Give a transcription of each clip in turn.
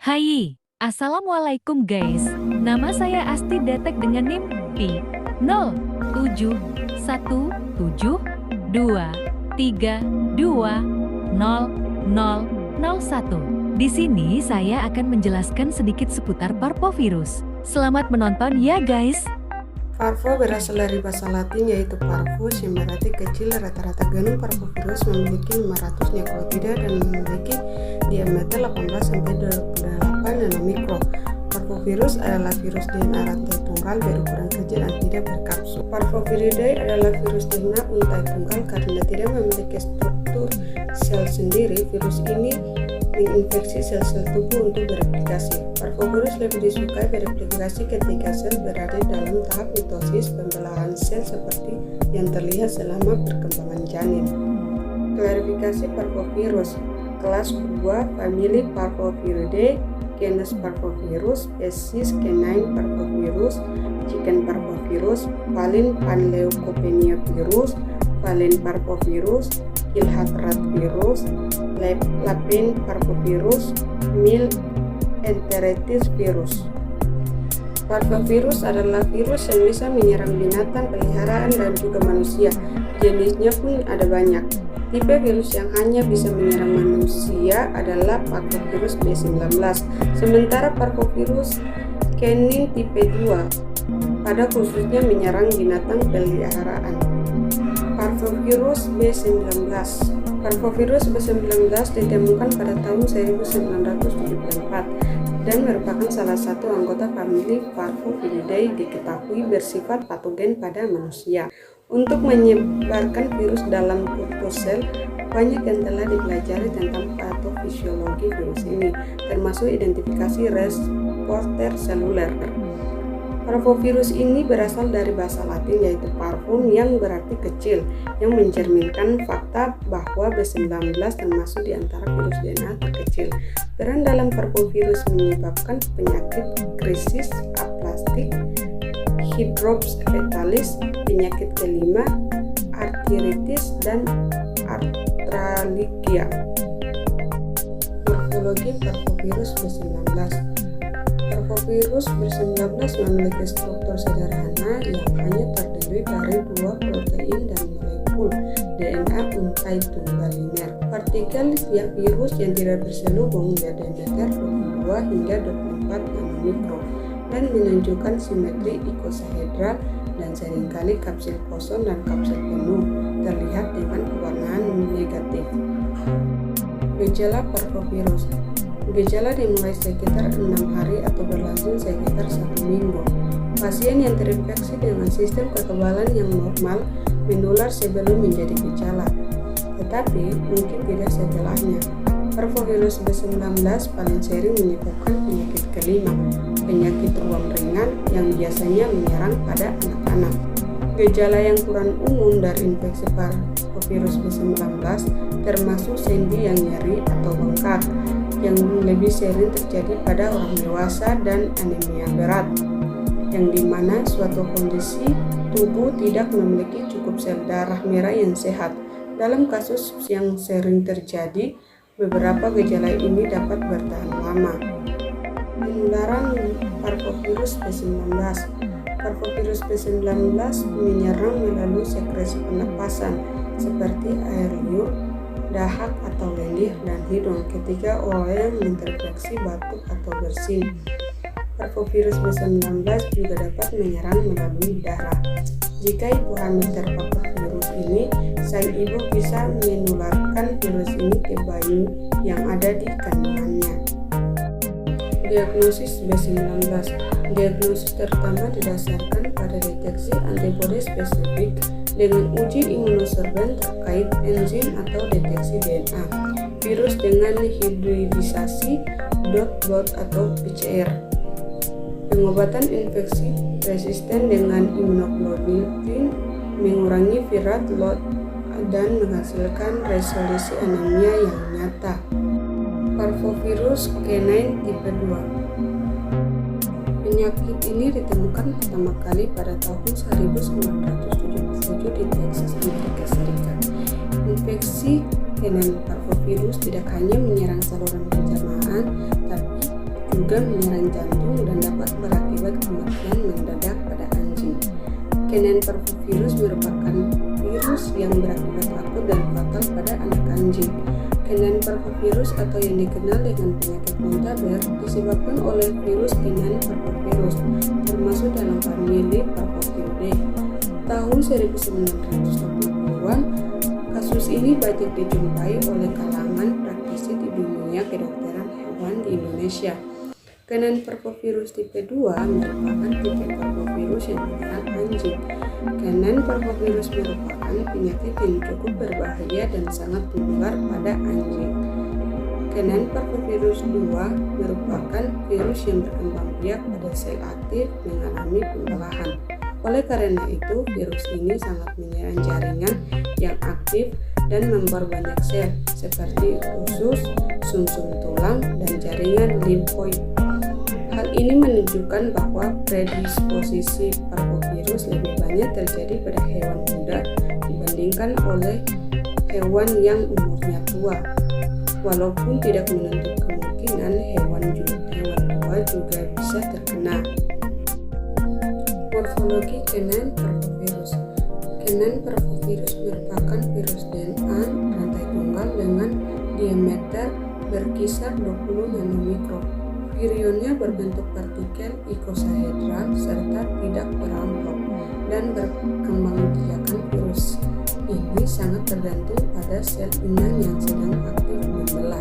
Hai, Assalamualaikum guys. Nama saya Asti Detek dengan NIM P071772320001. Di sini saya akan menjelaskan sedikit seputar parvovirus. Selamat menonton ya guys. Parvo berasal dari bahasa Latin yaitu parvus yang berarti kecil. Rata-rata genom parvovirus memiliki 500 nukleotida dan memiliki diameter 18-28 nanomikro. Parvovirus adalah virus DNA rantai tunggal berukuran kecil dan tidak berkapsul. Parvoviridae adalah virus DNA untai tunggal karena tidak memiliki struktur sel sendiri. Virus ini menginfeksi sel-sel tubuh untuk bereplikasi. Parvovirus lebih disukai bereplikasi ketika sel berada dalam tahap mitosis, pembelahan sel seperti yang terlihat selama perkembangan janin. Klasifikasi parvovirus: kelas 2, famili Parvoviridae, genus Parvovirus, spesies Canine Parvovirus, Chicken Parvovirus, Vallin Panleukopenia virus, Vallin Parvovirus, Gilhat-Rat virus, Lapin Parvovirus, Mil Enteritis virus. Parvovirus adalah virus yang bisa menyerang binatang peliharaan dan juga manusia. Jenisnya pun ada banyak. Tipe virus yang hanya bisa menyerang manusia adalah Parvovirus B19, sementara Parvovirus Canine tipe 2 pada khususnya menyerang binatang peliharaan. Parvovirus B19. Parvovirus B19 ditemukan pada tahun 1974 dan merupakan salah satu anggota famili Parvoviridae diketahui bersifat patogen pada manusia. Untuk menyebarkan virus dalam tubuh-sel, banyak yang telah dipelajari tentang patofisiologi virus ini, termasuk identifikasi resporter seluler. Parvovirus ini berasal dari bahasa Latin yaitu parvum yang berarti kecil, yang mencerminkan fakta bahwa B19 termasuk di antara virus DNA terkecil. Peran dalam parvovirus menyebabkan penyakit krisis aplastik, hidrops fetalis, penyakit kelima, arteritis, dan artralgia. Morfologi parvovirus B19. Parvovirus B19 memiliki struktur sederhana yang hanya terdiri dari dua protein dan molekul DNA untai tunggal linear. Partikel virus yang tidak berselubung berdiameter 22 hingga 24 nanomikro dan menunjukkan simetri ikosahedral dan seringkali kapsul kosong dan kapsul penuh terlihat dengan pewarnaan negatif. Gejala parvovirus. Gejala dimulai sekitar 6 hari atau berlangsung sekitar 1 minggu. Pasien yang terinfeksi dengan sistem kekebalan yang normal menular sebelum menjadi gejala, tetapi mungkin tidak setelahnya. Parvovirus B19 paling sering menyebabkan penyakit kelima, penyakit ruam ringan yang biasanya menyerang pada anak-anak. Gejala yang kurang umum dari infeksi parvovirus B19 termasuk sendi yang nyeri atau bengkak, yang lebih sering terjadi pada orang dewasa, dan anemia berat, yang dimana suatu kondisi tubuh tidak memiliki cukup sel darah merah yang sehat. Dalam kasus yang sering terjadi, beberapa gejala ini dapat bertahan lama. Penularan parvovirus B19. Parvovirus B19 menyerang melalui sekresi pernapasan seperti air liur, dahak atau lendir, dan hidung ketika orang menginfeksi batuk atau bersin. Parvovirus B19 juga dapat menyerang melalui darah. Jika ibu hamil terpapar virus ini, sang ibu bisa menularkan virus ini ke bayi yang ada di kandungannya. Diagnosis B19. Diagnosis terutama didasarkan pada deteksi antibodi spesifik dengan uji imunosorban terkait enzim atau deteksi DNA, virus dengan hibridisasi dot atau PCR, pengobatan infeksi resisten dengan imunoglobulin, mengurangi viral load, dan menghasilkan resolusi anemia yang nyata. Parvovirus Canine tipe 2. Penyakit ini ditemukan pertama kali pada tahun 1977 di Texas, Amerika Serikat. Infeksi canine parvovirus tidak hanya menyerang saluran pencernaan, tapi diduga menyerang jantung dan dapat berakibat kematian mendadak pada anjing. Canine parvovirus merupakan virus yang berakibat akut dan fatal pada anak anjing. Canine parvovirus atau yang dikenal dengan penyakit Muntaber disebabkan oleh virus canine parvovirus, termasuk dalam famili Parvoviridae. Tahun 1980-an, kasus ini banyak dijumpai oleh kalangan praktisi di dunia kedokteran hewan di Indonesia. Canine parvovirus tipe 2 merupakan tipe parvovirus yang menyerang anjing. Canine parvovirus merupakan penyakit yang cukup berbahaya dan sangat menular pada anjing. Canine parvovirus 2 merupakan virus yang berkembang biak pada sel aktif mengalami pembelahan. Oleh karena itu, virus ini sangat menyerang jaringan yang aktif dan memperbanyak sel seperti usus, sumsum tulang, dan jaringan limfoid. Hal ini menunjukkan bahwa predisposisi parvovirus lebih banyak terjadi pada hewan muda dibandingkan oleh hewan yang umurnya tua. Walaupun tidak menutup kemungkinan hewan tua juga bisa terkena. Morfologi canine parvovirus. Canine parvovirus merupakan virus DNA rantai tunggal dengan diameter berkisar 20 nanomikron. Virionnya berbentuk partikel ikosahedral serta tidak beramplop, dan berkembangbiakan virus ini sangat tergantung pada sel inang yang sedang aktif membelah.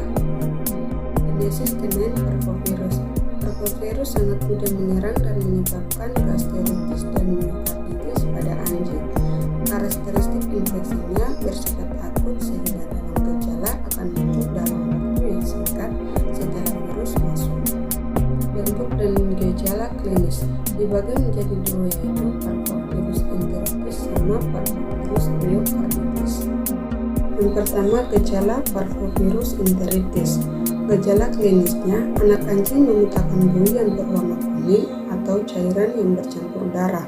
Genesis canine parvovirus. Parvovirus sangat mudah menyerang dan menyebabkan gasteritis dan myokarditis pada anjing. Karakteristik infeksinya bersifat akut sehingga dalam gejala akan muncul dalam waktu yang singkat setelah virus masuk. Bentuk dan gejala klinis dibagi menjadi dua, yaitu parvovirus enteritis sama parvovirus myokarditis. Yang pertama, gejala parvovirus enteritis. Gejala klinisnya, anak anjing memuntahkan bui yang berwarna kuning atau cairan yang bercampur darah.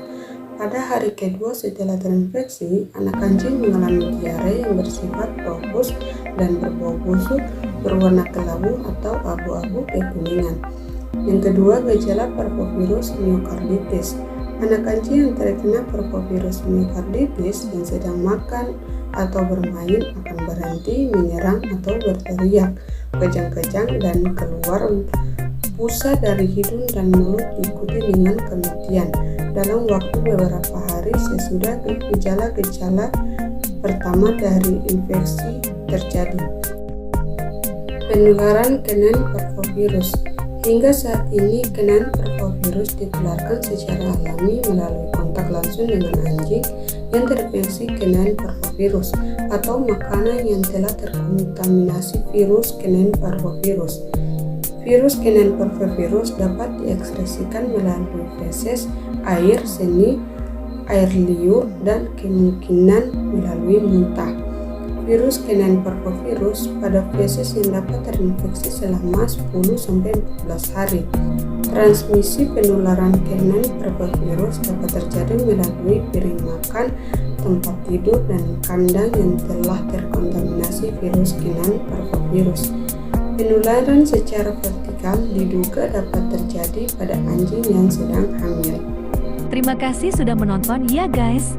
Pada hari kedua setelah terinfeksi, anak anjing mengalami diare yang bersifat profus dan berbau busuk, berwarna kelabu atau abu-abu kekuningan. Yang kedua, gejala parvovirus myokarditis. Anak anjing yang terkena parvovirus myokarditis yang sedang makan atau bermain akan berhenti menyerang atau berteriak, kejang-kejang, dan keluar busa dari hidung dan mulut diikuti dengan kematian dalam waktu beberapa hari sesudah gejala-gejala pertama dari infeksi terjadi. Penularan canine parvovirus. Hingga saat ini, canine parvovirus ditularkan secara alami melalui kontak langsung dengan anjing yang terinfeksi canine parvovirus atau makanan yang telah terkontaminasi virus canine parvovirus. Virus canine parvovirus dapat diekspresikan melalui feses, air seni, air liur, dan kemungkinan melalui muntah. Virus canine parvovirus pada feses yang dapat terinfeksi selama 10-14 hari. Transmisi penularan canine parvovirus dapat terjadi melalui piring makan, tempat tidur, dan kandang yang telah terkontaminasi virus canine parvovirus. Penularan secara vertikal diduga dapat terjadi pada anjing yang sedang hamil. Terima kasih sudah menonton ya guys.